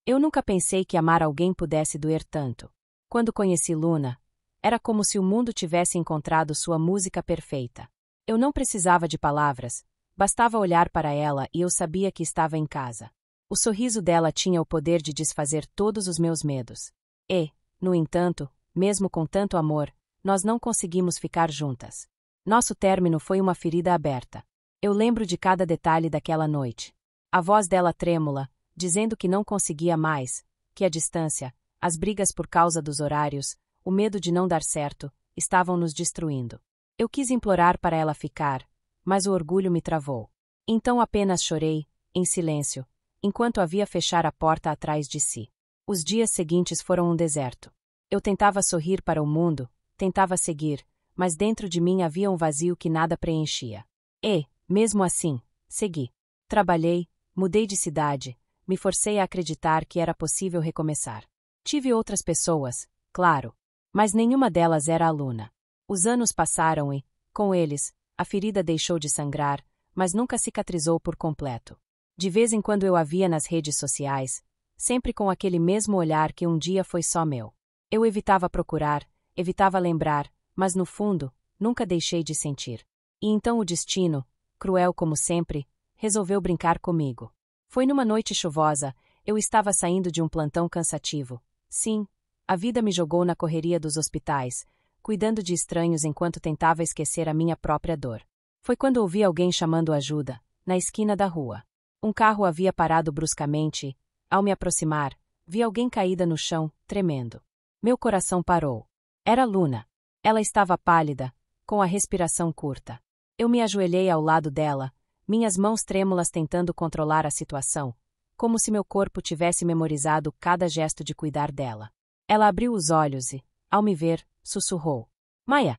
Eu nunca pensei que amar alguém pudesse doer tanto. Quando conheci Luna, era como se o mundo tivesse encontrado sua música perfeita. Eu não precisava de palavras, bastava olhar para ela e eu sabia que estava em casa. O sorriso dela tinha o poder de desfazer todos os meus medos. E, no entanto, mesmo com tanto amor, nós não conseguimos ficar juntas. Nosso término foi uma ferida aberta. Eu lembro de cada detalhe daquela noite. A voz dela trêmula, dizendo que não conseguia mais, que a distância, as brigas por causa dos horários, o medo de não dar certo, estavam nos destruindo. Eu quis implorar para ela ficar, mas o orgulho me travou. Então apenas chorei, em silêncio, enquanto a via fechar a porta atrás de si. Os dias seguintes foram um deserto. Eu tentava sorrir para o mundo, tentava seguir, mas dentro de mim havia um vazio que nada preenchia. E, mesmo assim, segui. Trabalhei, mudei de cidade, me forcei a acreditar que era possível recomeçar. Tive outras pessoas, claro, mas nenhuma delas era a Luna. Os anos passaram e, com eles, a ferida deixou de sangrar, mas nunca cicatrizou por completo. De vez em quando eu a via nas redes sociais, sempre com aquele mesmo olhar que um dia foi só meu. Eu evitava procurar, evitava lembrar, mas no fundo, nunca deixei de sentir. E então o destino, cruel como sempre, resolveu brincar comigo. Foi numa noite chuvosa, eu estava saindo de um plantão cansativo. Sim, a vida me jogou na correria dos hospitais, cuidando de estranhos enquanto tentava esquecer a minha própria dor. Foi quando ouvi alguém chamando ajuda, na esquina da rua. Um carro havia parado bruscamente e, ao me aproximar, vi alguém caída no chão, tremendo. Meu coração parou. Era Luna. Ela estava pálida, com a respiração curta. Eu me ajoelhei ao lado dela, minhas mãos trêmulas tentando controlar a situação, como se meu corpo tivesse memorizado cada gesto de cuidar dela. Ela abriu os olhos e, ao me ver, sussurrou: Maia!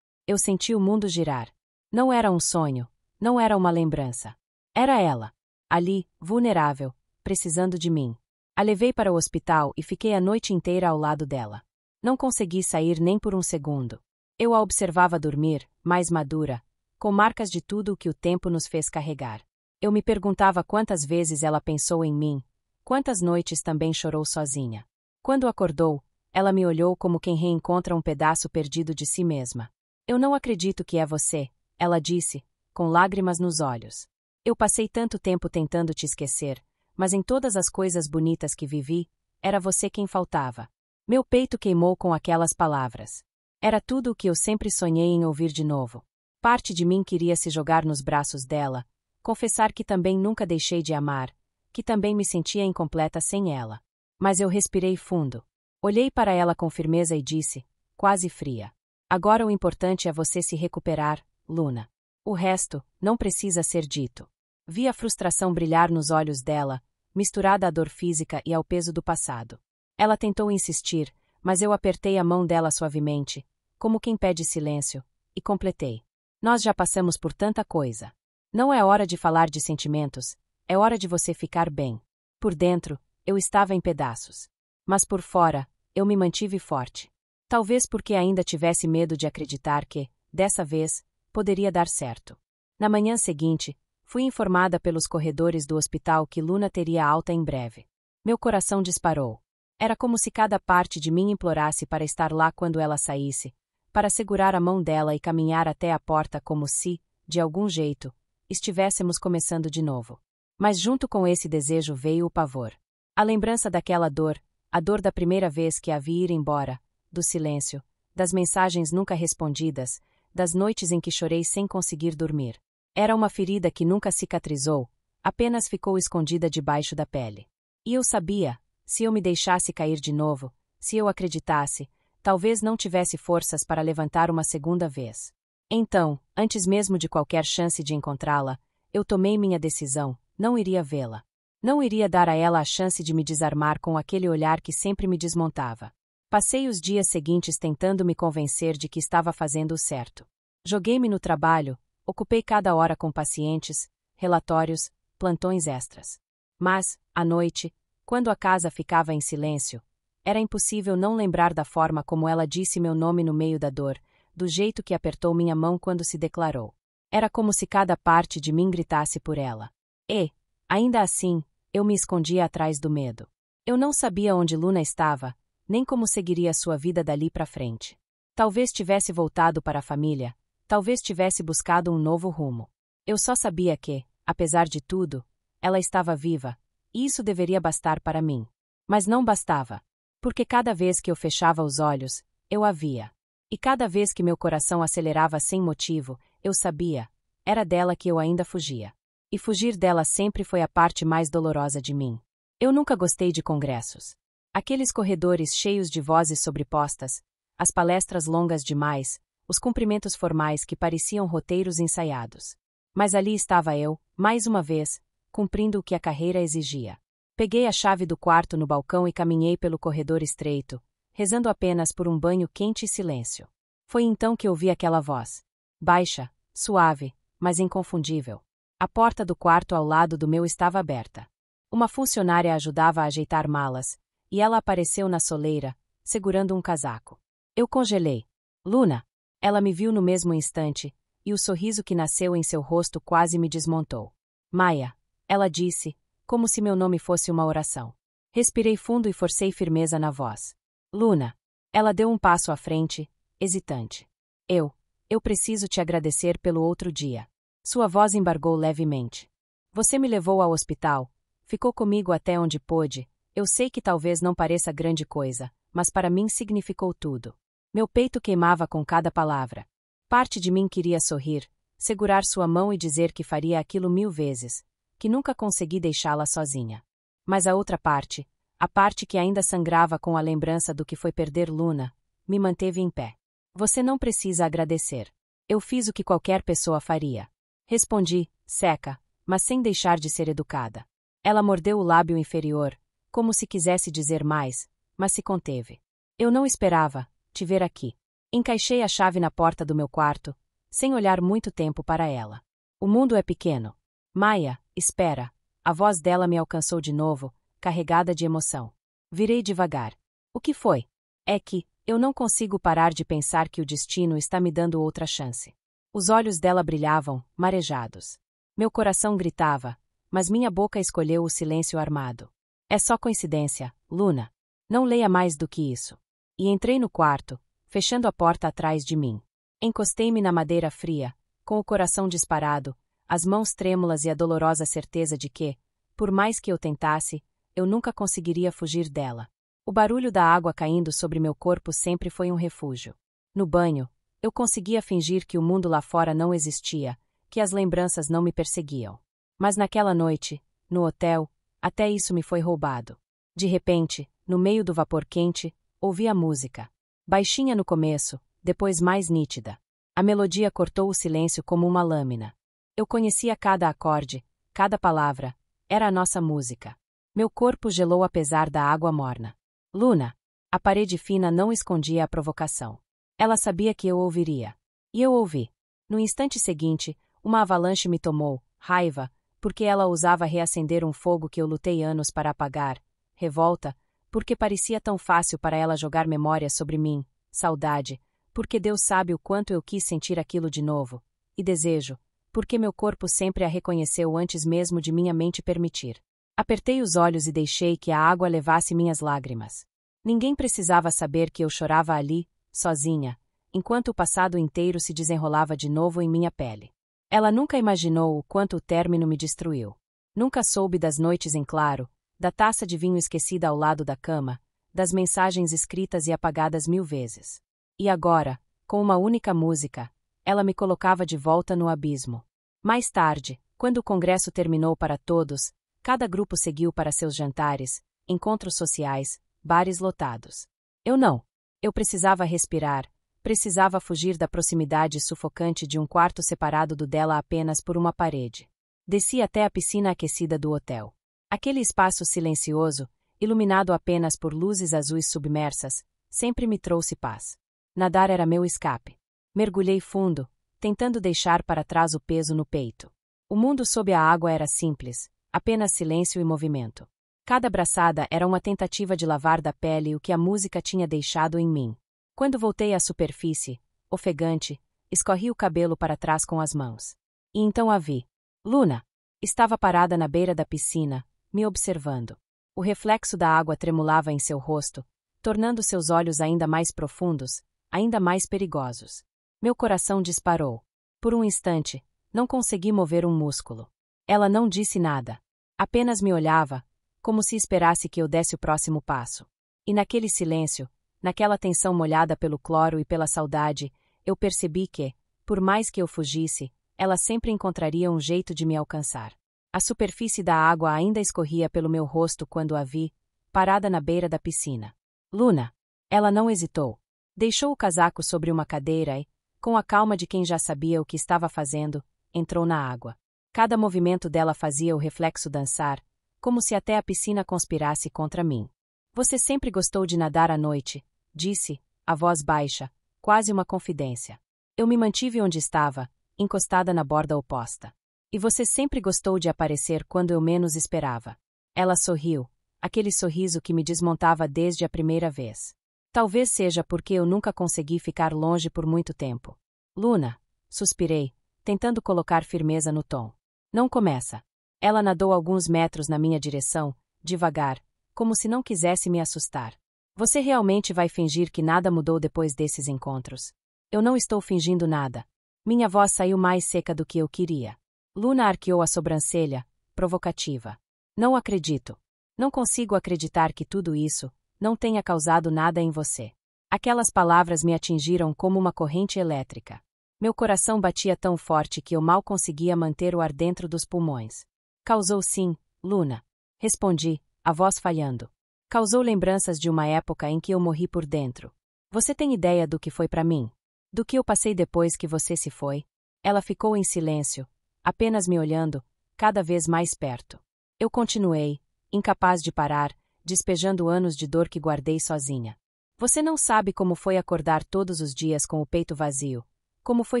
Eu senti o mundo girar. Não era um sonho, não era uma lembrança. Era ela, ali, vulnerável, precisando de mim. A levei para o hospital e fiquei a noite inteira ao lado dela. Não consegui sair nem por um segundo. Eu a observava dormir, mais madura, com marcas de tudo o que o tempo nos fez carregar. Eu me perguntava quantas vezes ela pensou em mim, quantas noites também chorou sozinha. Quando acordou, ela me olhou como quem reencontra um pedaço perdido de si mesma. Eu não acredito que é você, ela disse, com lágrimas nos olhos. Eu passei tanto tempo tentando te esquecer, mas em todas as coisas bonitas que vivi, era você quem faltava. Meu peito queimou com aquelas palavras. Era tudo o que eu sempre sonhei em ouvir de novo. Parte de mim queria se jogar nos braços dela, confessar que também nunca deixei de amar, que também me sentia incompleta sem ela. Mas eu respirei fundo. Olhei para ela com firmeza e disse, quase fria: Agora o importante é você se recuperar, Luna. O resto, não precisa ser dito. Vi a frustração brilhar nos olhos dela, misturada à dor física e ao peso do passado. Ela tentou insistir, mas eu apertei a mão dela suavemente, como quem pede silêncio, e completei. Nós já passamos por tanta coisa. Não é hora de falar de sentimentos, é hora de você ficar bem. Por dentro, eu estava em pedaços. Mas por fora, eu me mantive forte. Talvez porque ainda tivesse medo de acreditar que, dessa vez, poderia dar certo. Na manhã seguinte, fui informada pelos corredores do hospital que Luna teria alta em breve. Meu coração disparou. Era como se cada parte de mim implorasse para estar lá quando ela saísse, para segurar a mão dela e caminhar até a porta como se, de algum jeito, estivéssemos começando de novo. Mas junto com esse desejo veio o pavor. A lembrança daquela dor, a dor da primeira vez que a vi ir embora, do silêncio, das mensagens nunca respondidas, das noites em que chorei sem conseguir dormir. Era uma ferida que nunca cicatrizou, apenas ficou escondida debaixo da pele. E eu sabia, se eu me deixasse cair de novo, se eu acreditasse, talvez não tivesse forças para levantar uma segunda vez. Então, antes mesmo de qualquer chance de encontrá-la, eu tomei minha decisão, não iria vê-la. Não iria dar a ela a chance de me desarmar com aquele olhar que sempre me desmontava. Passei os dias seguintes tentando me convencer de que estava fazendo o certo. Joguei-me no trabalho, ocupei cada hora com pacientes, relatórios, plantões extras. Mas, à noite, quando a casa ficava em silêncio, era impossível não lembrar da forma como ela disse meu nome no meio da dor, do jeito que apertou minha mão quando se declarou. Era como se cada parte de mim gritasse por ela. E, ainda assim, eu me escondia atrás do medo. Eu não sabia onde Luna estava, nem como seguiria sua vida dali para frente. Talvez tivesse voltado para a família, talvez tivesse buscado um novo rumo. Eu só sabia que, apesar de tudo, ela estava viva, e isso deveria bastar para mim. Mas não bastava. Porque cada vez que eu fechava os olhos, eu a via. E cada vez que meu coração acelerava sem motivo, eu sabia, era dela que eu ainda fugia. E fugir dela sempre foi a parte mais dolorosa de mim. Eu nunca gostei de congressos. Aqueles corredores cheios de vozes sobrepostas, as palestras longas demais, os cumprimentos formais que pareciam roteiros ensaiados. Mas ali estava eu, mais uma vez, cumprindo o que a carreira exigia. Peguei a chave do quarto no balcão e caminhei pelo corredor estreito, rezando apenas por um banho quente e silêncio. Foi então que ouvi aquela voz. Baixa, suave, mas inconfundível. A porta do quarto ao lado do meu estava aberta. Uma funcionária ajudava a ajeitar malas, e ela apareceu na soleira, segurando um casaco. Eu congelei. Luna! Ela me viu no mesmo instante, e o sorriso que nasceu em seu rosto quase me desmontou. Maia! Ela disse, como se meu nome fosse uma oração. Respirei fundo e forcei firmeza na voz. Luna! Ela deu um passo à frente, hesitante. Eu preciso te agradecer pelo outro dia. Sua voz embargou levemente. Você me levou ao hospital, ficou comigo até onde pôde. Eu sei que talvez não pareça grande coisa, mas para mim significou tudo. Meu peito queimava com cada palavra. Parte de mim queria sorrir, segurar sua mão e dizer que faria aquilo 1000 vezes, que nunca consegui deixá-la sozinha. Mas a outra parte, a parte que ainda sangrava com a lembrança do que foi perder Luna, me manteve em pé. Você não precisa agradecer. Eu fiz o que qualquer pessoa faria. Respondi, seca, mas sem deixar de ser educada. Ela mordeu o lábio inferior, como se quisesse dizer mais, mas se conteve. Eu não esperava te ver aqui. Encaixei a chave na porta do meu quarto, sem olhar muito tempo para ela. O mundo é pequeno. Maia, espera. A voz dela me alcançou de novo, carregada de emoção. Virei devagar. O que foi? É que, eu não consigo parar de pensar que o destino está me dando outra chance. Os olhos dela brilhavam, marejados. Meu coração gritava, mas minha boca escolheu o silêncio armado. É só coincidência, Luna. Não leia mais do que isso. E entrei no quarto, fechando a porta atrás de mim. Encostei-me na madeira fria, com o coração disparado, as mãos trêmulas e a dolorosa certeza de que, por mais que eu tentasse, eu nunca conseguiria fugir dela. O barulho da água caindo sobre meu corpo sempre foi um refúgio. No banho, eu conseguia fingir que o mundo lá fora não existia, que as lembranças não me perseguiam. Mas naquela noite, no hotel, até isso me foi roubado. De repente, no meio do vapor quente, ouvi a música. Baixinha no começo, depois mais nítida. A melodia cortou o silêncio como uma lâmina. Eu conhecia cada acorde, cada palavra. Era a nossa música. Meu corpo gelou apesar da água morna. Luna! A parede fina não escondia a provocação. Ela sabia que eu ouviria. E eu ouvi. No instante seguinte, uma avalanche me tomou, raiva, porque ela ousava reacender um fogo que eu lutei anos para apagar, revolta, porque parecia tão fácil para ela jogar memórias sobre mim, saudade, porque Deus sabe o quanto eu quis sentir aquilo de novo, e desejo, porque meu corpo sempre a reconheceu antes mesmo de minha mente permitir. Apertei os olhos e deixei que a água levasse minhas lágrimas. Ninguém precisava saber que eu chorava ali, sozinha, enquanto o passado inteiro se desenrolava de novo em minha pele. Ela nunca imaginou o quanto o término me destruiu. Nunca soube das noites em claro, da taça de vinho esquecida ao lado da cama, das mensagens escritas e apagadas 1000 vezes. E agora, com uma única música, ela me colocava de volta no abismo. Mais tarde, quando o congresso terminou para todos, cada grupo seguiu para seus jantares, encontros sociais, bares lotados. Eu não. Eu precisava respirar, precisava fugir da proximidade sufocante de um quarto separado do dela apenas por uma parede. Desci até a piscina aquecida do hotel. Aquele espaço silencioso, iluminado apenas por luzes azuis submersas, sempre me trouxe paz. Nadar era meu escape. Mergulhei fundo, tentando deixar para trás o peso no peito. O mundo sob a água era simples, apenas silêncio e movimento. Cada braçada era uma tentativa de lavar da pele o que a música tinha deixado em mim. Quando voltei à superfície, ofegante, escorri o cabelo para trás com as mãos. E então a vi. Luna! Estava parada na beira da piscina, me observando. O reflexo da água tremulava em seu rosto, tornando seus olhos ainda mais profundos, ainda mais perigosos. Meu coração disparou. Por um instante, não consegui mover um músculo. Ela não disse nada. Apenas me olhava, como se esperasse que eu desse o próximo passo. E naquele silêncio, naquela tensão molhada pelo cloro e pela saudade, eu percebi que, por mais que eu fugisse, ela sempre encontraria um jeito de me alcançar. A superfície da água ainda escorria pelo meu rosto quando a vi, parada na beira da piscina. Luna! Ela não hesitou. Deixou o casaco sobre uma cadeira e, com a calma de quem já sabia o que estava fazendo, entrou na água. Cada movimento dela fazia o reflexo dançar, como se até a piscina conspirasse contra mim. Você sempre gostou de nadar à noite, disse, a voz baixa, quase uma confidência. Eu me mantive onde estava, encostada na borda oposta. E você sempre gostou de aparecer quando eu menos esperava. Ela sorriu, aquele sorriso que me desmontava desde a primeira vez. Talvez seja porque eu nunca consegui ficar longe por muito tempo. Luna, suspirei, tentando colocar firmeza no tom. Não começa. Ela nadou alguns metros na minha direção, devagar, como se não quisesse me assustar. Você realmente vai fingir que nada mudou depois desses encontros? Eu não estou fingindo nada. Minha voz saiu mais seca do que eu queria. Luna arqueou a sobrancelha, provocativa. Não acredito. Não consigo acreditar que tudo isso não tenha causado nada em você. Aquelas palavras me atingiram como uma corrente elétrica. Meu coração batia tão forte que eu mal conseguia manter o ar dentro dos pulmões. Causou sim, Luna. Respondi, a voz falhando. Causou lembranças de uma época em que eu morri por dentro. Você tem ideia do que foi para mim? Do que eu passei depois que você se foi? Ela ficou em silêncio, apenas me olhando, cada vez mais perto. Eu continuei, incapaz de parar, despejando anos de dor que guardei sozinha. Você não sabe como foi acordar todos os dias com o peito vazio, como foi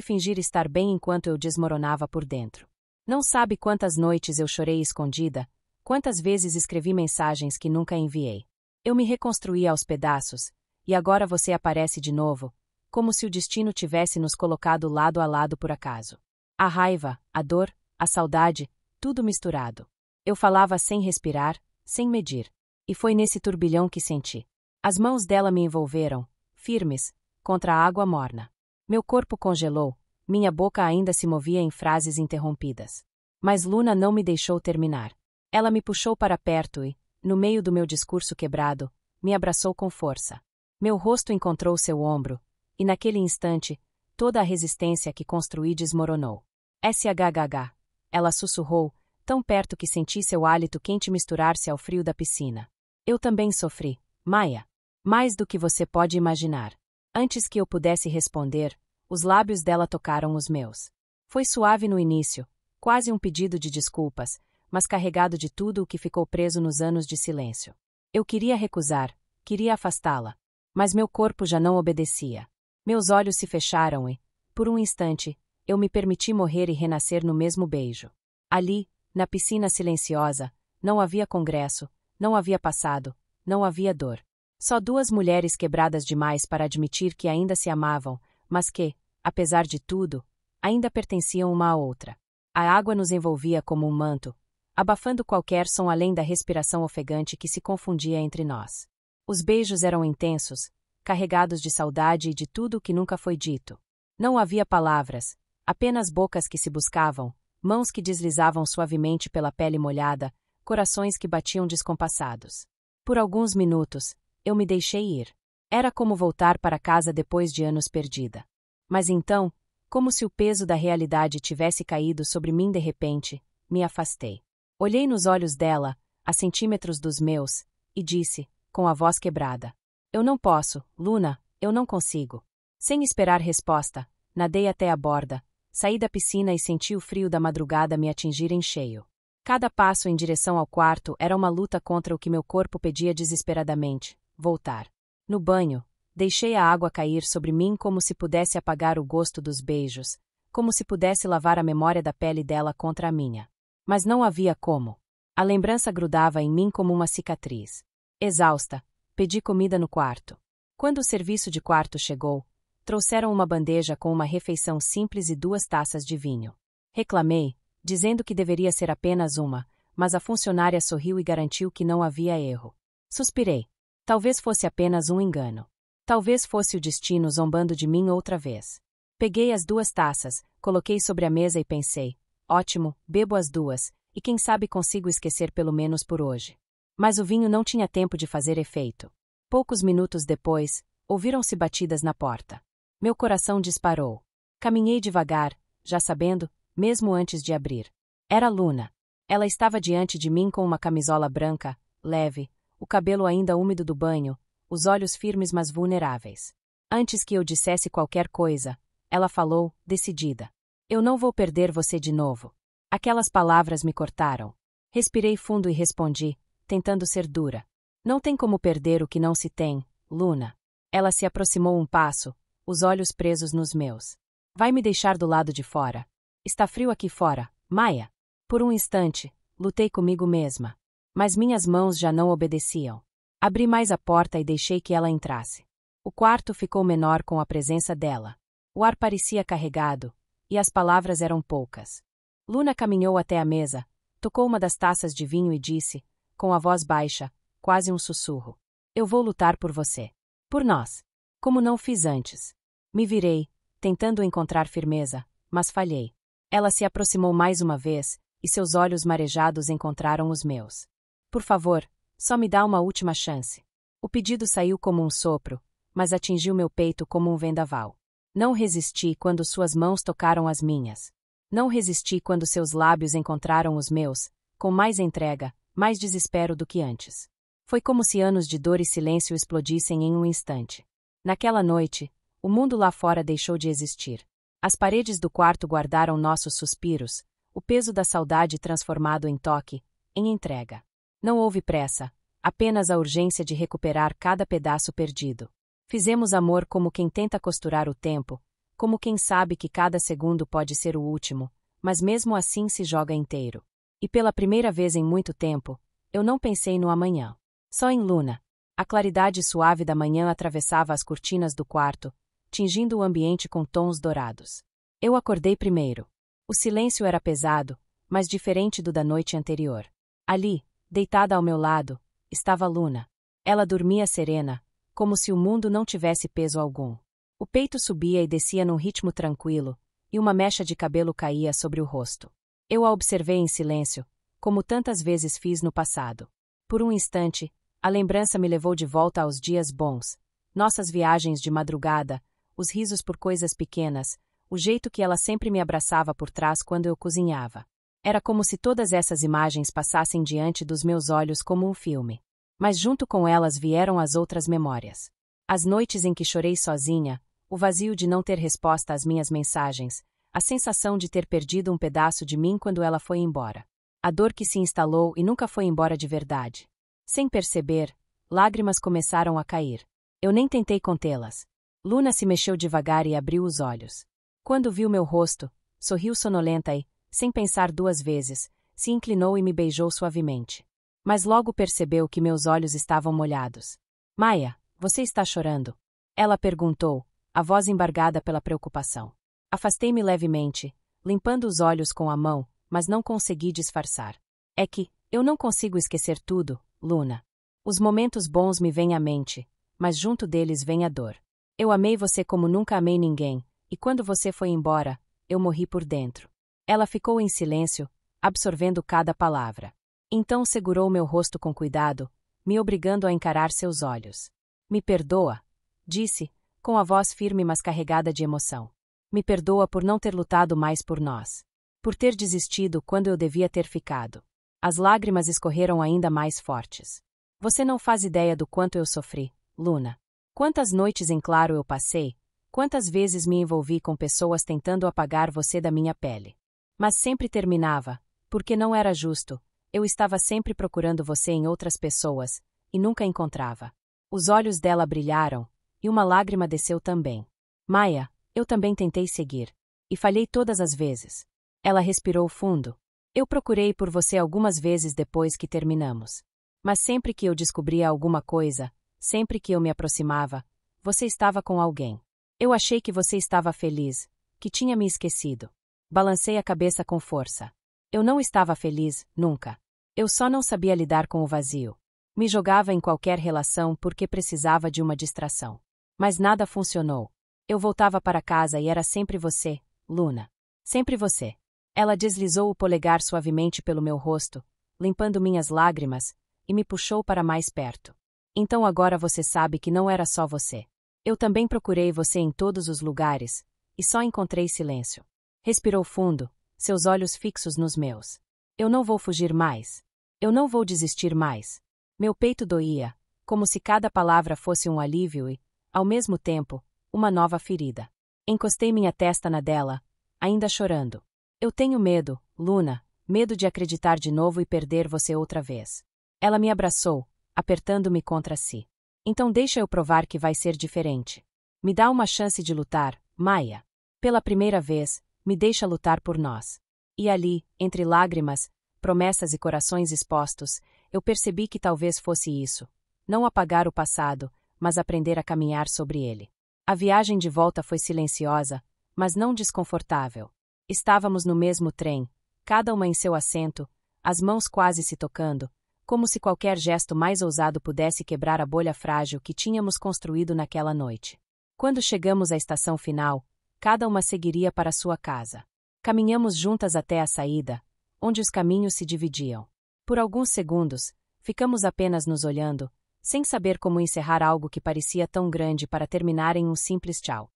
fingir estar bem enquanto eu desmoronava por dentro. Não sabe quantas noites eu chorei escondida, quantas vezes escrevi mensagens que nunca enviei. Eu me reconstruí aos pedaços, e agora você aparece de novo, como se o destino tivesse nos colocado lado a lado por acaso. A raiva, a dor, a saudade, tudo misturado. Eu falava sem respirar, sem medir. E foi nesse turbilhão que senti. As mãos dela me envolveram, firmes, contra a água morna. Meu corpo congelou, minha boca ainda se movia em frases interrompidas. Mas Luna não me deixou terminar. Ela me puxou para perto e, no meio do meu discurso quebrado, me abraçou com força. Meu rosto encontrou seu ombro, e naquele instante, toda a resistência que construí desmoronou. SHHH. Ela sussurrou, tão perto que senti seu hálito quente misturar-se ao frio da piscina. Eu também sofri, Maia. Mais do que você pode imaginar. Antes que eu pudesse responder, os lábios dela tocaram os meus. Foi suave no início, quase um pedido de desculpas, mas carregado de tudo o que ficou preso nos anos de silêncio. Eu queria recusar, queria afastá-la, mas meu corpo já não obedecia. Meus olhos se fecharam e, por um instante, eu me permiti morrer e renascer no mesmo beijo. Ali, na piscina silenciosa, não havia congresso, não havia passado, não havia dor. Só duas mulheres quebradas demais para admitir que ainda se amavam, mas que, apesar de tudo, ainda pertenciam uma à outra. A água nos envolvia como um manto, abafando qualquer som além da respiração ofegante que se confundia entre nós. Os beijos eram intensos, carregados de saudade e de tudo o que nunca foi dito. Não havia palavras, apenas bocas que se buscavam, mãos que deslizavam suavemente pela pele molhada, corações que batiam descompassados. Por alguns minutos, eu me deixei ir. Era como voltar para casa depois de anos perdida. Mas então, como se o peso da realidade tivesse caído sobre mim de repente, me afastei. Olhei nos olhos dela, a centímetros dos meus, e disse, com a voz quebrada: Eu não posso, Luna, eu não consigo. Sem esperar resposta, nadei até a borda, saí da piscina e senti o frio da madrugada me atingir em cheio. Cada passo em direção ao quarto era uma luta contra o que meu corpo pedia desesperadamente: voltar. No banho, deixei a água cair sobre mim como se pudesse apagar o gosto dos beijos, como se pudesse lavar a memória da pele dela contra a minha. Mas não havia como. A lembrança grudava em mim como uma cicatriz. Exausta, pedi comida no quarto. Quando o serviço de quarto chegou, trouxeram uma bandeja com uma refeição simples e 2 taças de vinho. Reclamei, dizendo que deveria ser apenas uma, mas a funcionária sorriu e garantiu que não havia erro. Suspirei. Talvez fosse apenas um engano. Talvez fosse o destino zombando de mim outra vez. Peguei as 2 taças, coloquei sobre a mesa e pensei: ótimo, bebo as 2, e quem sabe consigo esquecer pelo menos por hoje. Mas o vinho não tinha tempo de fazer efeito. Poucos minutos depois, ouviram-se batidas na porta. Meu coração disparou. Caminhei devagar, já sabendo, mesmo antes de abrir. Era Luna. Ela estava diante de mim com uma camisola branca, leve, o cabelo ainda úmido do banho, os olhos firmes mas vulneráveis. Antes que eu dissesse qualquer coisa, ela falou, decidida: eu não vou perder você de novo. Aquelas palavras me cortaram. Respirei fundo e respondi, tentando ser dura: não tem como perder o que não se tem, Luna. Ela se aproximou um passo, os olhos presos nos meus. Vai me deixar do lado de fora? Está frio aqui fora, Maia. Por um instante, lutei comigo mesma. Mas minhas mãos já não obedeciam. Abri mais a porta e deixei que ela entrasse. O quarto ficou menor com a presença dela. O ar parecia carregado, e as palavras eram poucas. Luna caminhou até a mesa, tocou uma das taças de vinho e disse, com a voz baixa, quase um sussurro: eu vou lutar por você. Por nós. Como não fiz antes. Me virei, tentando encontrar firmeza, mas falhei. Ela se aproximou mais uma vez, e seus olhos marejados encontraram os meus. Por favor, só me dá uma última chance. O pedido saiu como um sopro, mas atingiu meu peito como um vendaval. Não resisti quando suas mãos tocaram as minhas. Não resisti quando seus lábios encontraram os meus, com mais entrega, mais desespero do que antes. Foi como se anos de dor e silêncio explodissem em um instante. Naquela noite, o mundo lá fora deixou de existir. As paredes do quarto guardaram nossos suspiros, o peso da saudade transformado em toque, em entrega. Não houve pressa, apenas a urgência de recuperar cada pedaço perdido. Fizemos amor como quem tenta costurar o tempo, como quem sabe que cada segundo pode ser o último, mas mesmo assim se joga inteiro. E pela primeira vez em muito tempo, eu não pensei no amanhã. Só em Luna. A claridade suave da manhã atravessava as cortinas do quarto, tingindo o ambiente com tons dourados. Eu acordei primeiro. O silêncio era pesado, mas diferente do da noite anterior. Ali, deitada ao meu lado, estava Luna. Ela dormia serena, como se o mundo não tivesse peso algum. O peito subia e descia num ritmo tranquilo, e uma mecha de cabelo caía sobre o rosto. Eu a observei em silêncio, como tantas vezes fiz no passado. Por um instante, a lembrança me levou de volta aos dias bons, nossas viagens de madrugada, os risos por coisas pequenas, o jeito que ela sempre me abraçava por trás quando eu cozinhava. Era como se todas essas imagens passassem diante dos meus olhos como um filme. Mas junto com elas vieram as outras memórias. As noites em que chorei sozinha, o vazio de não ter resposta às minhas mensagens, a sensação de ter perdido um pedaço de mim quando ela foi embora. A dor que se instalou e nunca foi embora de verdade. Sem perceber, lágrimas começaram a cair. Eu nem tentei contê-las. Luna se mexeu devagar e abriu os olhos. Quando viu meu rosto, sorriu sonolenta e, sem pensar 2 vezes, se inclinou e me beijou suavemente. Mas logo percebeu que meus olhos estavam molhados. Maia, você está chorando? Ela perguntou, a voz embargada pela preocupação. Afastei-me levemente, limpando os olhos com a mão, mas não consegui disfarçar. É que, eu não consigo esquecer tudo, Luna. Os momentos bons me vêm à mente, mas junto deles vem a dor. Eu amei você como nunca amei ninguém, e quando você foi embora, eu morri por dentro. Ela ficou em silêncio, absorvendo cada palavra. Então segurou meu rosto com cuidado, me obrigando a encarar seus olhos. Me perdoa, disse, com a voz firme mas carregada de emoção. Me perdoa por não ter lutado mais por nós. Por ter desistido quando eu devia ter ficado. As lágrimas escorreram ainda mais fortes. Você não faz ideia do quanto eu sofri, Luna. Quantas noites em claro eu passei, quantas vezes me envolvi com pessoas tentando apagar você da minha pele. Mas sempre terminava, porque não era justo, eu estava sempre procurando você em outras pessoas, e nunca encontrava. Os olhos dela brilharam, e uma lágrima desceu também. Maia, eu também tentei seguir. E falhei todas as vezes. Ela respirou fundo. Eu procurei por você algumas vezes depois que terminamos. Mas sempre que eu descobria alguma coisa, sempre que eu me aproximava, você estava com alguém. Eu achei que você estava feliz, que tinha me esquecido. Balancei a cabeça com força. Eu não estava feliz, nunca. Eu só não sabia lidar com o vazio. Me jogava em qualquer relação porque precisava de uma distração. Mas nada funcionou. Eu voltava para casa e era sempre você, Luna. Sempre você. Ela deslizou o polegar suavemente pelo meu rosto, limpando minhas lágrimas, e me puxou para mais perto. Então agora você sabe que não era só você. Eu também procurei você em todos os lugares, e só encontrei silêncio. Respirou fundo, seus olhos fixos nos meus. Eu não vou fugir mais. Eu não vou desistir mais. Meu peito doía, como se cada palavra fosse um alívio e, ao mesmo tempo, uma nova ferida. Encostei minha testa na dela, ainda chorando. Eu tenho medo, Luna, medo de acreditar de novo e perder você outra vez. Ela me abraçou, apertando-me contra si. Então deixa eu provar que vai ser diferente. Me dá uma chance de lutar, Maia. Pela primeira vez, me deixa lutar por nós. E ali, entre lágrimas, promessas e corações expostos, eu percebi que talvez fosse isso. Não apagar o passado, mas aprender a caminhar sobre ele. A viagem de volta foi silenciosa, mas não desconfortável. Estávamos no mesmo trem, cada uma em seu assento, as mãos quase se tocando, como se qualquer gesto mais ousado pudesse quebrar a bolha frágil que tínhamos construído naquela noite. Quando chegamos à estação final, cada uma seguiria para sua casa. Caminhamos juntas até a saída, onde os caminhos se dividiam. Por alguns segundos, ficamos apenas nos olhando, sem saber como encerrar algo que parecia tão grande para terminar em um simples tchau.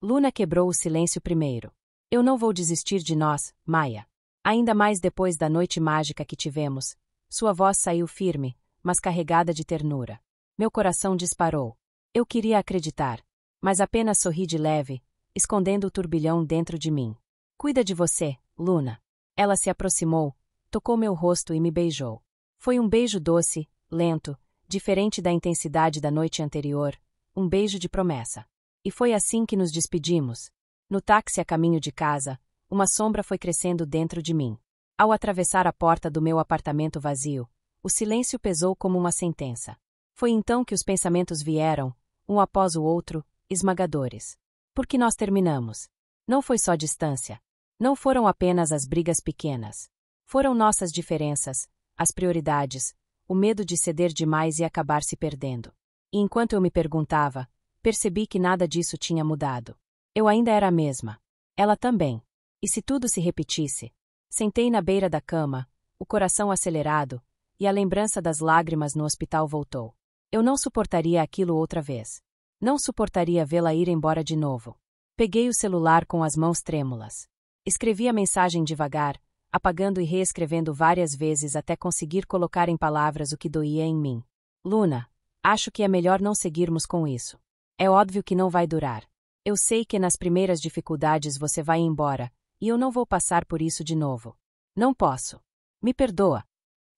Luna quebrou o silêncio primeiro. Eu não vou desistir de nós, Maia. Ainda mais depois da noite mágica que tivemos. Sua voz saiu firme, mas carregada de ternura. Meu coração disparou. Eu queria acreditar, mas apenas sorri de leve, escondendo o turbilhão dentro de mim. Cuida de você, Luna. Ela se aproximou, tocou meu rosto e me beijou. Foi um beijo doce, lento, diferente da intensidade da noite anterior, um beijo de promessa. E foi assim que nos despedimos. No táxi a caminho de casa, uma sombra foi crescendo dentro de mim. Ao atravessar a porta do meu apartamento vazio, o silêncio pesou como uma sentença. Foi então que os pensamentos vieram, um após o outro, esmagadores. Por que nós terminamos? Não foi só distância. Não foram apenas as brigas pequenas. Foram nossas diferenças, as prioridades, o medo de ceder demais e acabar se perdendo. E enquanto eu me perguntava, percebi que nada disso tinha mudado. Eu ainda era a mesma. Ela também. E se tudo se repetisse? Sentei na beira da cama, o coração acelerado, e a lembrança das lágrimas no hospital voltou. Eu não suportaria aquilo outra vez. Não suportaria vê-la ir embora de novo. Peguei o celular com as mãos trêmulas. Escrevi a mensagem devagar, apagando e reescrevendo várias vezes até conseguir colocar em palavras o que doía em mim. Luna, acho que é melhor não seguirmos com isso. É óbvio que não vai durar. Eu sei que nas primeiras dificuldades você vai embora, e eu não vou passar por isso de novo. Não posso. Me perdoa.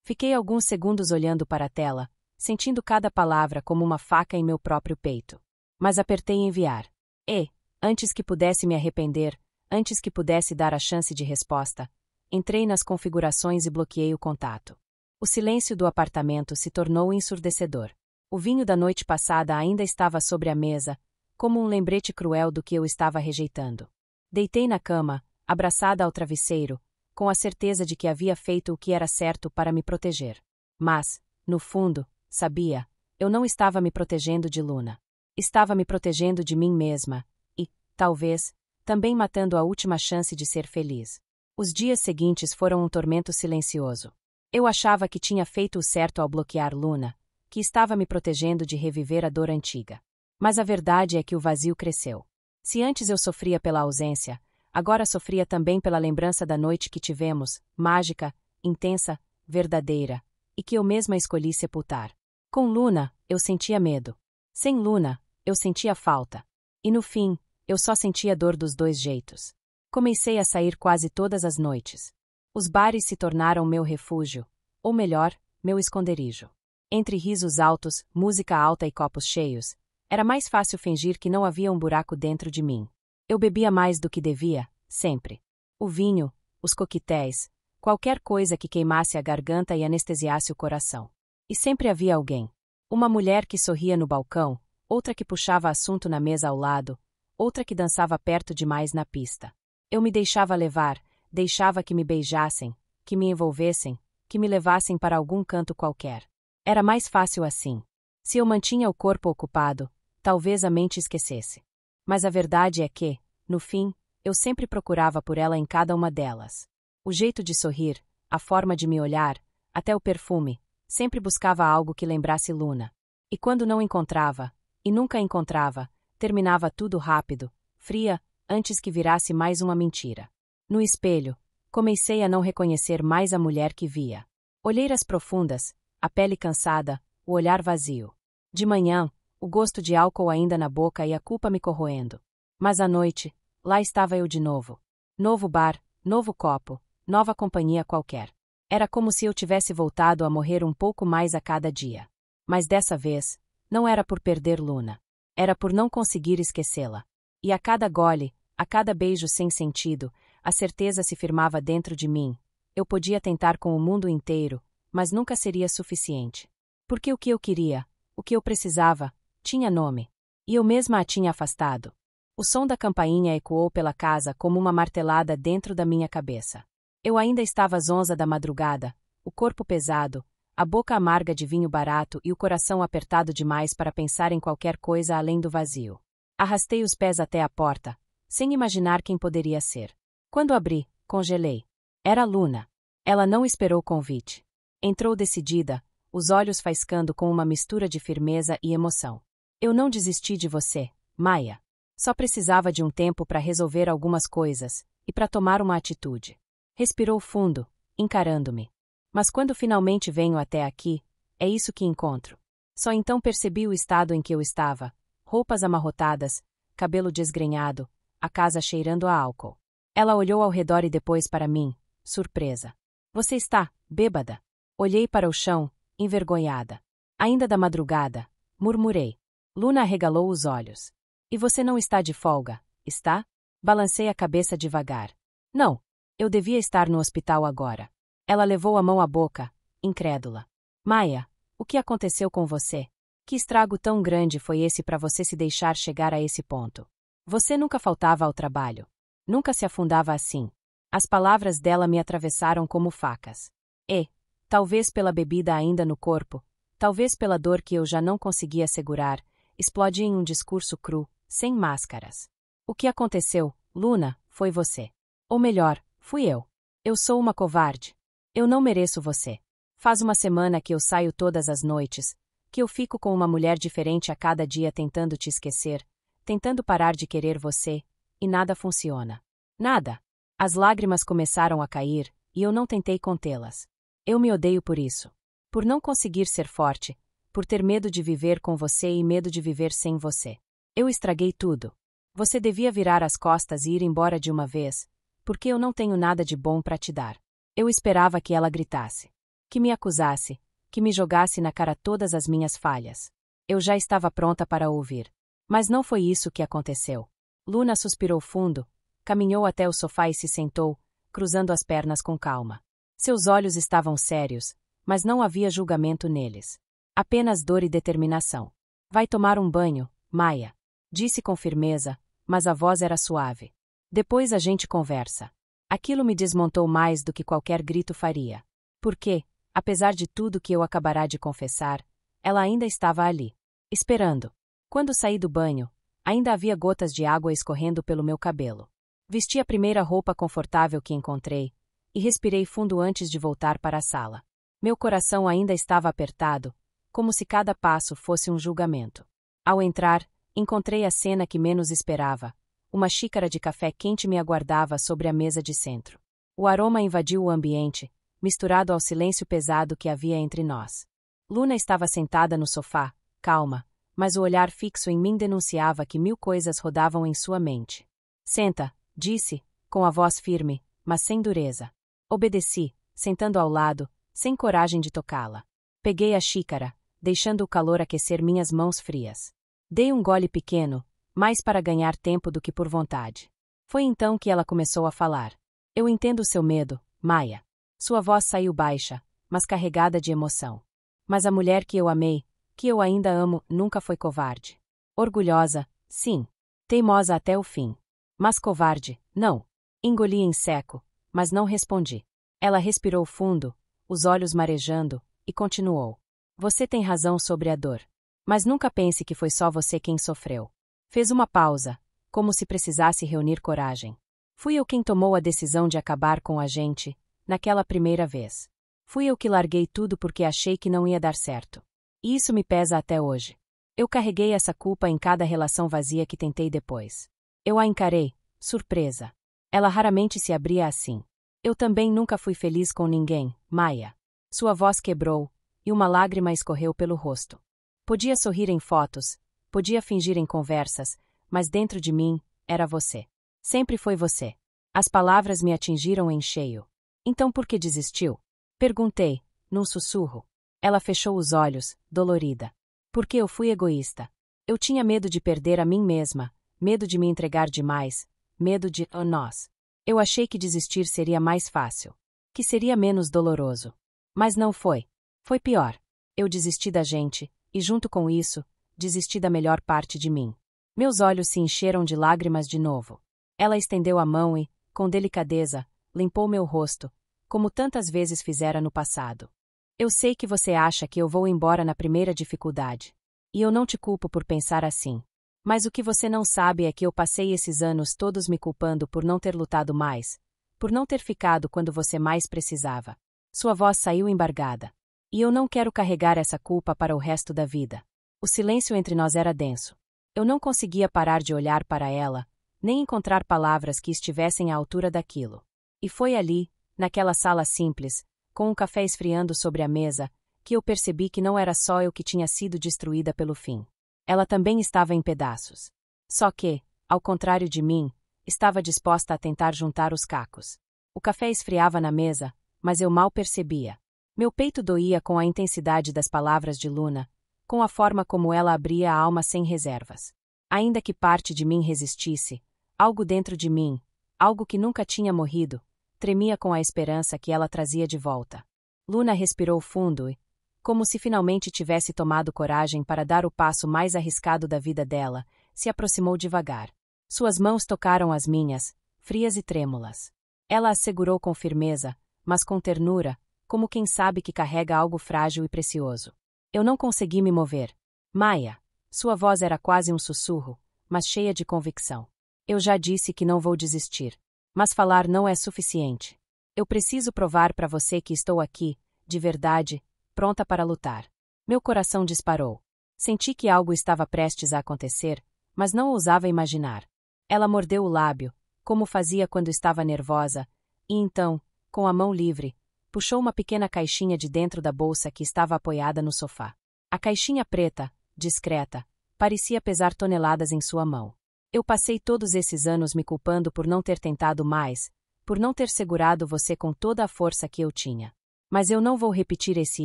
Fiquei alguns segundos olhando para a tela, sentindo cada palavra como uma faca em meu próprio peito. Mas apertei enviar. E, antes que pudesse me arrepender, antes que pudesse dar a chance de resposta, entrei nas configurações e bloqueei o contato. O silêncio do apartamento se tornou ensurdecedor. O vinho da noite passada ainda estava sobre a mesa, como um lembrete cruel do que eu estava rejeitando. Deitei na cama, abraçada ao travesseiro, com a certeza de que havia feito o que era certo para me proteger. Mas, no fundo, sabia, eu não estava me protegendo de Luna. Estava me protegendo de mim mesma, e, talvez, também matando a última chance de ser feliz. Os dias seguintes foram um tormento silencioso. Eu achava que tinha feito o certo ao bloquear Luna, que estava me protegendo de reviver a dor antiga. Mas a verdade é que o vazio cresceu. Se antes eu sofria pela ausência, agora sofria também pela lembrança da noite que tivemos, mágica, intensa, verdadeira, e que eu mesma escolhi sepultar. Com Luna, eu sentia medo. Sem Luna, eu sentia falta. E no fim, eu só sentia dor dos dois jeitos. Comecei a sair quase todas as noites. Os bares se tornaram meu refúgio, ou melhor, meu esconderijo. Entre risos altos, música alta e copos cheios, era mais fácil fingir que não havia um buraco dentro de mim. Eu bebia mais do que devia, sempre. O vinho, os coquetéis, qualquer coisa que queimasse a garganta e anestesiasse o coração. E sempre havia alguém. Uma mulher que sorria no balcão, outra que puxava assunto na mesa ao lado, outra que dançava perto demais na pista. Eu me deixava levar, deixava que me beijassem, que me envolvessem, que me levassem para algum canto qualquer. Era mais fácil assim. Se eu mantinha o corpo ocupado, talvez a mente esquecesse. Mas a verdade é que, no fim, eu sempre procurava por ela em cada uma delas. O jeito de sorrir, a forma de me olhar, até o perfume, sempre buscava algo que lembrasse Luna. E quando não encontrava, e nunca encontrava, terminava tudo rápido, fria, antes que virasse mais uma mentira. No espelho, comecei a não reconhecer mais a mulher que via. Olheiras profundas, a pele cansada, o olhar vazio. De manhã, o gosto de álcool ainda na boca e a culpa me corroendo. Mas à noite, lá estava eu de novo. Novo bar, novo copo, nova companhia qualquer. Era como se eu tivesse voltado a morrer um pouco mais a cada dia. Mas dessa vez, não era por perder Luna. Era por não conseguir esquecê-la. E a cada gole, a cada beijo sem sentido, a certeza se firmava dentro de mim. Eu podia tentar com o mundo inteiro, mas nunca seria suficiente. Porque o que eu queria, o que eu precisava, tinha nome. E eu mesma a tinha afastado. O som da campainha ecoou pela casa como uma martelada dentro da minha cabeça. Eu ainda estava zonza da madrugada, o corpo pesado, a boca amarga de vinho barato e o coração apertado demais para pensar em qualquer coisa além do vazio. Arrastei os pés até a porta, sem imaginar quem poderia ser. Quando abri, congelei. Era Luna. Ela não esperou o convite. Entrou decidida, os olhos faiscando com uma mistura de firmeza e emoção. Eu não desisti de você, Maia. Só precisava de um tempo para resolver algumas coisas, e para tomar uma atitude. Respirou fundo, encarando-me. Mas quando finalmente venho até aqui, é isso que encontro. Só então percebi o estado em que eu estava. Roupas amarrotadas, cabelo desgrenhado, a casa cheirando a álcool. Ela olhou ao redor e depois para mim, surpresa. Você está bêbada? Olhei para o chão, envergonhada. Ainda da madrugada, murmurei. Luna arregalou os olhos. E você não está de folga, está? Balancei a cabeça devagar. Não, eu devia estar no hospital agora. Ela levou a mão à boca, incrédula. Maia, o que aconteceu com você? Que estrago tão grande foi esse para você se deixar chegar a esse ponto? Você nunca faltava ao trabalho. Nunca se afundava assim. As palavras dela me atravessaram como facas. E, talvez pela bebida ainda no corpo, talvez pela dor que eu já não conseguia segurar, explodi em um discurso cru, sem máscaras. O que aconteceu, Luna, foi você. Ou melhor, fui eu. Eu sou uma covarde. Eu não mereço você. Faz uma semana que eu saio todas as noites, que eu fico com uma mulher diferente a cada dia tentando te esquecer, tentando parar de querer você, e nada funciona. Nada. As lágrimas começaram a cair, e eu não tentei contê-las. Eu me odeio por isso. Por não conseguir ser forte, por ter medo de viver com você e medo de viver sem você. Eu estraguei tudo. Você devia virar as costas e ir embora de uma vez, porque eu não tenho nada de bom para te dar. Eu esperava que ela gritasse, que me acusasse, que me jogasse na cara todas as minhas falhas. Eu já estava pronta para ouvir. Mas não foi isso que aconteceu. Luna suspirou fundo, caminhou até o sofá e se sentou, cruzando as pernas com calma. Seus olhos estavam sérios, mas não havia julgamento neles. Apenas dor e determinação. Vai tomar um banho, Maia. Disse com firmeza, mas a voz era suave. Depois a gente conversa. Aquilo me desmontou mais do que qualquer grito faria. Porque, apesar de tudo que eu acabará de confessar, ela ainda estava ali, esperando. Quando saí do banho, ainda havia gotas de água escorrendo pelo meu cabelo. Vesti a primeira roupa confortável que encontrei, e respirei fundo antes de voltar para a sala. Meu coração ainda estava apertado, como se cada passo fosse um julgamento. Ao entrar, encontrei a cena que menos esperava. Uma xícara de café quente me aguardava sobre a mesa de centro. O aroma invadiu o ambiente, misturado ao silêncio pesado que havia entre nós. Luna estava sentada no sofá, calma, mas o olhar fixo em mim denunciava que 1000 coisas rodavam em sua mente. Senta, disse, com a voz firme, mas sem dureza. Obedeci, sentando ao lado, sem coragem de tocá-la. Peguei a xícara, deixando o calor aquecer minhas mãos frias. Dei um gole pequeno, mais para ganhar tempo do que por vontade. Foi então que ela começou a falar. Eu entendo o seu medo, Maia. Sua voz saiu baixa, mas carregada de emoção. Mas a mulher que eu amei, que eu ainda amo, nunca foi covarde. Orgulhosa, sim. Teimosa até o fim. Mas covarde, não. Engoli em seco, mas não respondi. Ela respirou fundo, os olhos marejando, e continuou. Você tem razão sobre a dor. Mas nunca pense que foi só você quem sofreu. Fez uma pausa, como se precisasse reunir coragem. Fui eu quem tomou a decisão de acabar com a gente, naquela primeira vez. Fui eu que larguei tudo porque achei que não ia dar certo. E isso me pesa até hoje. Eu carreguei essa culpa em cada relação vazia que tentei depois. Eu a encarei, surpresa. Ela raramente se abria assim. Eu também nunca fui feliz com ninguém, Maia. Sua voz quebrou, e uma lágrima escorreu pelo rosto. Podia sorrir em fotos, podia fingir em conversas, mas dentro de mim, era você. Sempre foi você. As palavras me atingiram em cheio. Então por que desistiu? Perguntei, num sussurro. Ela fechou os olhos, dolorida. Porque eu fui egoísta. Eu tinha medo de perder a mim mesma, medo de me entregar demais, medo de nós. Eu achei que desistir seria mais fácil, que seria menos doloroso. Mas não foi. Foi pior. Eu desisti da gente, e junto com isso, desisti da melhor parte de mim. Meus olhos se encheram de lágrimas de novo. Ela estendeu a mão e, com delicadeza, limpou meu rosto, como tantas vezes fizera no passado. Eu sei que você acha que eu vou embora na primeira dificuldade. E eu não te culpo por pensar assim. Mas o que você não sabe é que eu passei esses anos todos me culpando por não ter lutado mais, por não ter ficado quando você mais precisava. Sua voz saiu embargada. E eu não quero carregar essa culpa para o resto da vida. O silêncio entre nós era denso. Eu não conseguia parar de olhar para ela, nem encontrar palavras que estivessem à altura daquilo. E foi ali, naquela sala simples, com um café esfriando sobre a mesa, que eu percebi que não era só eu que tinha sido destruída pelo fim. Ela também estava em pedaços. Só que, ao contrário de mim, estava disposta a tentar juntar os cacos. O café esfriava na mesa, mas eu mal percebia. Meu peito doía com a intensidade das palavras de Luna, com a forma como ela abria a alma sem reservas. Ainda que parte de mim resistisse, algo dentro de mim, algo que nunca tinha morrido, tremia com a esperança que ela trazia de volta. Luna respirou fundo e, como se finalmente tivesse tomado coragem para dar o passo mais arriscado da vida dela, se aproximou devagar. Suas mãos tocaram as minhas, frias e trêmulas. Ela as segurou com firmeza, mas com ternura, como quem sabe que carrega algo frágil e precioso. Eu não consegui me mover. Maia. Sua voz era quase um sussurro, mas cheia de convicção. Eu já disse que não vou desistir. Mas falar não é suficiente. Eu preciso provar para você que estou aqui, de verdade, pronta para lutar. Meu coração disparou. Senti que algo estava prestes a acontecer, mas não ousava imaginar. Ela mordeu o lábio, como fazia quando estava nervosa, e então, com a mão livre, puxou uma pequena caixinha de dentro da bolsa que estava apoiada no sofá. A caixinha preta, discreta, parecia pesar toneladas em sua mão. Eu passei todos esses anos me culpando por não ter tentado mais, por não ter segurado você com toda a força que eu tinha. Mas eu não vou repetir esse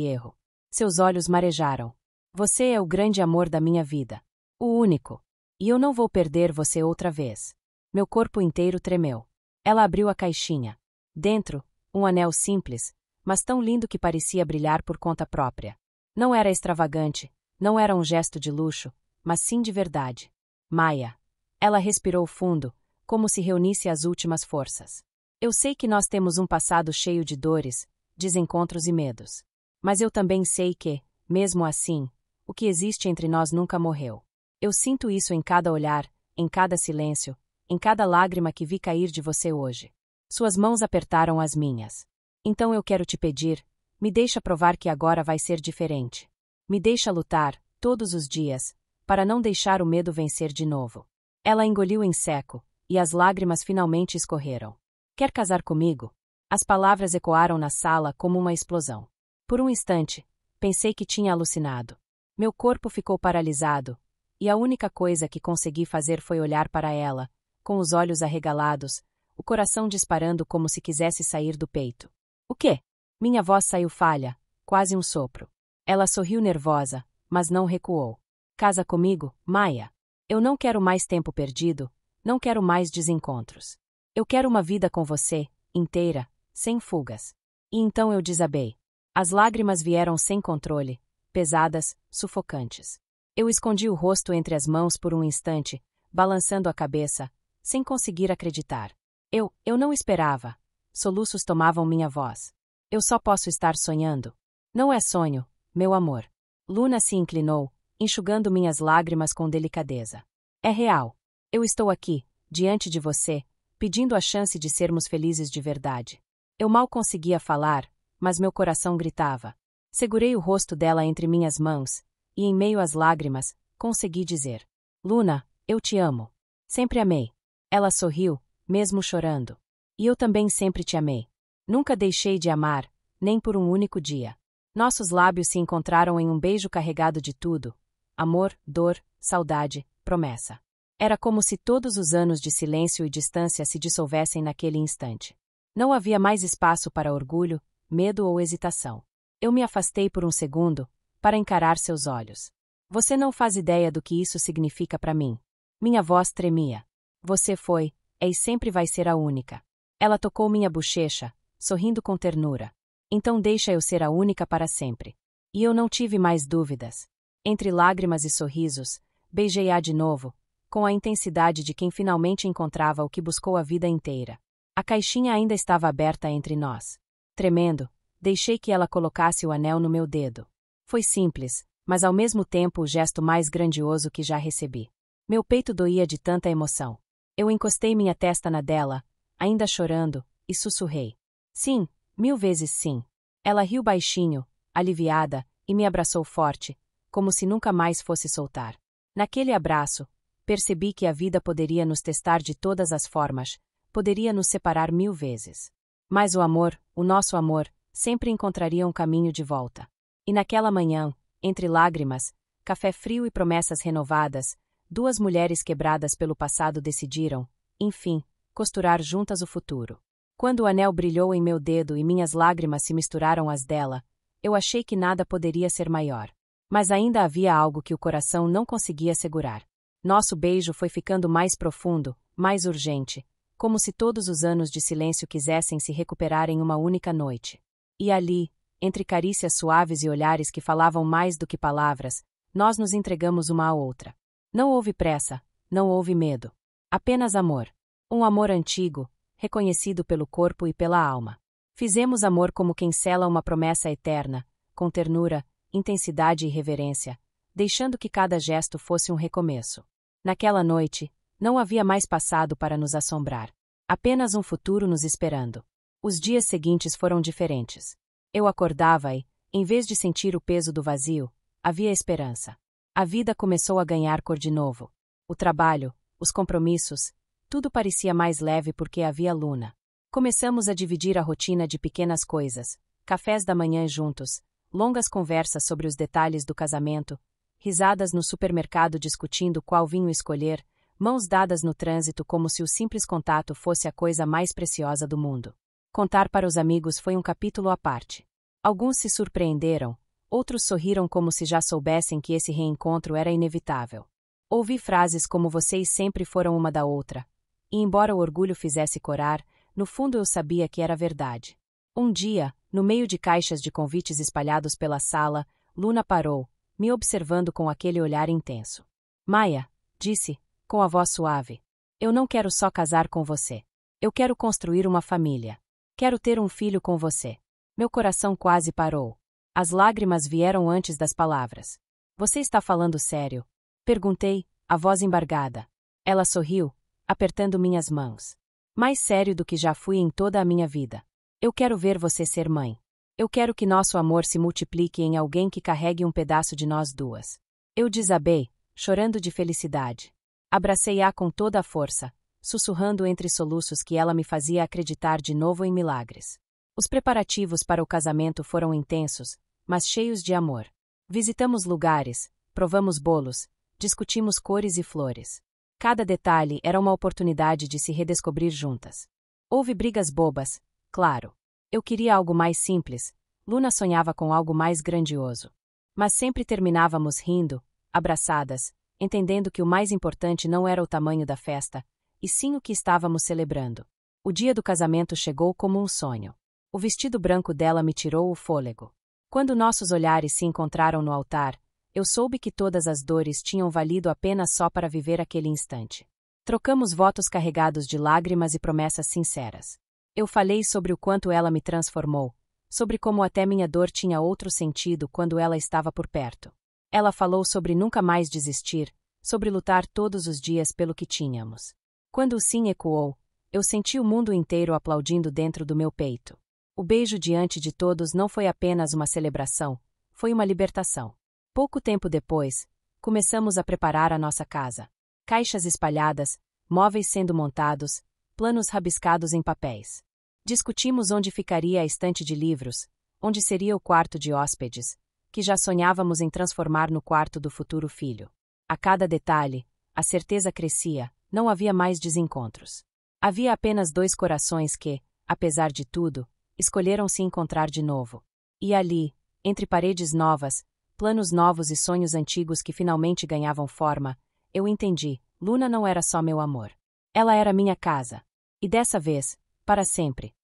erro. Seus olhos marejaram. Você é o grande amor da minha vida. O único. E eu não vou perder você outra vez. Meu corpo inteiro tremeu. Ela abriu a caixinha. Dentro, um anel simples, mas tão lindo que parecia brilhar por conta própria. Não era extravagante, não era um gesto de luxo, mas sim de verdade. Maia. Ela respirou fundo, como se reunisse as últimas forças. Eu sei que nós temos um passado cheio de dores, desencontros e medos. Mas eu também sei que, mesmo assim, o que existe entre nós nunca morreu. Eu sinto isso em cada olhar, em cada silêncio, em cada lágrima que vi cair de você hoje. Suas mãos apertaram as minhas. Então eu quero te pedir, me deixa provar que agora vai ser diferente. Me deixa lutar, todos os dias, para não deixar o medo vencer de novo. Ela engoliu em seco, e as lágrimas finalmente escorreram. Quer casar comigo? As palavras ecoaram na sala como uma explosão. Por um instante, pensei que tinha alucinado. Meu corpo ficou paralisado, e a única coisa que consegui fazer foi olhar para ela, com os olhos arregalados, o coração disparando como se quisesse sair do peito. O quê? Minha voz saiu falha, quase um sopro. Ela sorriu nervosa, mas não recuou. Casa comigo, Maia. Eu não quero mais tempo perdido, não quero mais desencontros. Eu quero uma vida com você, inteira, sem fugas. E então eu desabei. As lágrimas vieram sem controle, pesadas, sufocantes. Eu escondi o rosto entre as mãos por um instante, balançando a cabeça, sem conseguir acreditar. Eu não esperava. Soluços tomavam minha voz. Eu só posso estar sonhando. Não é sonho, meu amor. Luna se inclinou, enxugando minhas lágrimas com delicadeza. É real. Eu estou aqui, diante de você, pedindo a chance de sermos felizes de verdade. Eu mal conseguia falar, mas meu coração gritava. Segurei o rosto dela entre minhas mãos, e em meio às lágrimas, consegui dizer: Luna, eu te amo. Sempre amei. Ela sorriu, mesmo chorando. E eu também sempre te amei. Nunca deixei de amar, nem por um único dia. Nossos lábios se encontraram em um beijo carregado de tudo: amor, dor, saudade, promessa. Era como se todos os anos de silêncio e distância se dissolvessem naquele instante. Não havia mais espaço para orgulho, medo ou hesitação. Eu me afastei por um segundo, para encarar seus olhos. Você não faz ideia do que isso significa para mim. Minha voz tremia. Você foi, é e sempre vai ser a única. Ela tocou minha bochecha, sorrindo com ternura. Então deixa eu ser a única para sempre. E eu não tive mais dúvidas. Entre lágrimas e sorrisos, beijei-a de novo, com a intensidade de quem finalmente encontrava o que buscou a vida inteira. A caixinha ainda estava aberta entre nós. Tremendo, deixei que ela colocasse o anel no meu dedo. Foi simples, mas ao mesmo tempo o gesto mais grandioso que já recebi. Meu peito doía de tanta emoção. Eu encostei minha testa na dela, ainda chorando, e sussurrei: sim, 1000 vezes sim. Ela riu baixinho, aliviada, e me abraçou forte, como se nunca mais fosse soltar. Naquele abraço, percebi que a vida poderia nos testar de todas as formas, poderia nos separar 1000 vezes. Mas o amor, o nosso amor, sempre encontraria um caminho de volta. E naquela manhã, entre lágrimas, café frio e promessas renovadas, duas mulheres quebradas pelo passado decidiram, enfim, costurar juntas o futuro. Quando o anel brilhou em meu dedo e minhas lágrimas se misturaram às dela, eu achei que nada poderia ser maior. Mas ainda havia algo que o coração não conseguia segurar. Nosso beijo foi ficando mais profundo, mais urgente, como se todos os anos de silêncio quisessem se recuperar em uma única noite. E ali, entre carícias suaves e olhares que falavam mais do que palavras, nós nos entregamos uma à outra. Não houve pressa, não houve medo. Apenas amor. Um amor antigo, reconhecido pelo corpo e pela alma. Fizemos amor como quem sela uma promessa eterna, com ternura, intensidade e reverência, deixando que cada gesto fosse um recomeço. Naquela noite, não havia mais passado para nos assombrar. Apenas um futuro nos esperando. Os dias seguintes foram diferentes. Eu acordava e, em vez de sentir o peso do vazio, havia esperança. A vida começou a ganhar cor de novo. O trabalho, os compromissos, tudo parecia mais leve porque havia Luna. Começamos a dividir a rotina de pequenas coisas, cafés da manhã juntos, longas conversas sobre os detalhes do casamento, risadas no supermercado discutindo qual vinho escolher, mãos dadas no trânsito como se o simples contato fosse a coisa mais preciosa do mundo. Contar para os amigos foi um capítulo à parte. Alguns se surpreenderam, outros sorriram como se já soubessem que esse reencontro era inevitável. Ouvi frases como vocês sempre foram uma da outra, e embora o orgulho fizesse corar, no fundo eu sabia que era verdade. Um dia, no meio de caixas de convites espalhados pela sala, Luna parou, me observando com aquele olhar intenso. Maia, disse, com a voz suave, eu não quero só casar com você. Eu quero construir uma família. Quero ter um filho com você. Meu coração quase parou. As lágrimas vieram antes das palavras. Você está falando sério? Perguntei, a voz embargada. Ela sorriu, apertando minhas mãos. Mais sério do que já fui em toda a minha vida. Eu quero ver você ser mãe. Eu quero que nosso amor se multiplique em alguém que carregue um pedaço de nós duas. Eu desabei, chorando de felicidade. Abracei-a com toda a força, sussurrando entre soluços que ela me fazia acreditar de novo em milagres. Os preparativos para o casamento foram intensos, mas cheios de amor. Visitamos lugares, provamos bolos, discutimos cores e flores. Cada detalhe era uma oportunidade de se redescobrir juntas. Houve brigas bobas, claro. Eu queria algo mais simples, Luna sonhava com algo mais grandioso. Mas sempre terminávamos rindo, abraçadas, entendendo que o mais importante não era o tamanho da festa, e sim o que estávamos celebrando. O dia do casamento chegou como um sonho. O vestido branco dela me tirou o fôlego. Quando nossos olhares se encontraram no altar, eu soube que todas as dores tinham valido apenas só para viver aquele instante. Trocamos votos carregados de lágrimas e promessas sinceras. Eu falei sobre o quanto ela me transformou, sobre como até minha dor tinha outro sentido quando ela estava por perto. Ela falou sobre nunca mais desistir, sobre lutar todos os dias pelo que tínhamos. Quando o sim ecoou, eu senti o mundo inteiro aplaudindo dentro do meu peito. O beijo diante de todos não foi apenas uma celebração, foi uma libertação. Pouco tempo depois, começamos a preparar a nossa casa. Caixas espalhadas, móveis sendo montados, planos rabiscados em papéis. Discutimos onde ficaria a estante de livros, onde seria o quarto de hóspedes, que já sonhávamos em transformar no quarto do futuro filho. A cada detalhe, a certeza crescia, não havia mais desencontros. Havia apenas dois corações que, apesar de tudo, escolheram se encontrar de novo. E ali, entre paredes novas, planos novos e sonhos antigos que finalmente ganhavam forma, eu entendi, Luna não era só meu amor. Ela era minha casa. E dessa vez, para sempre.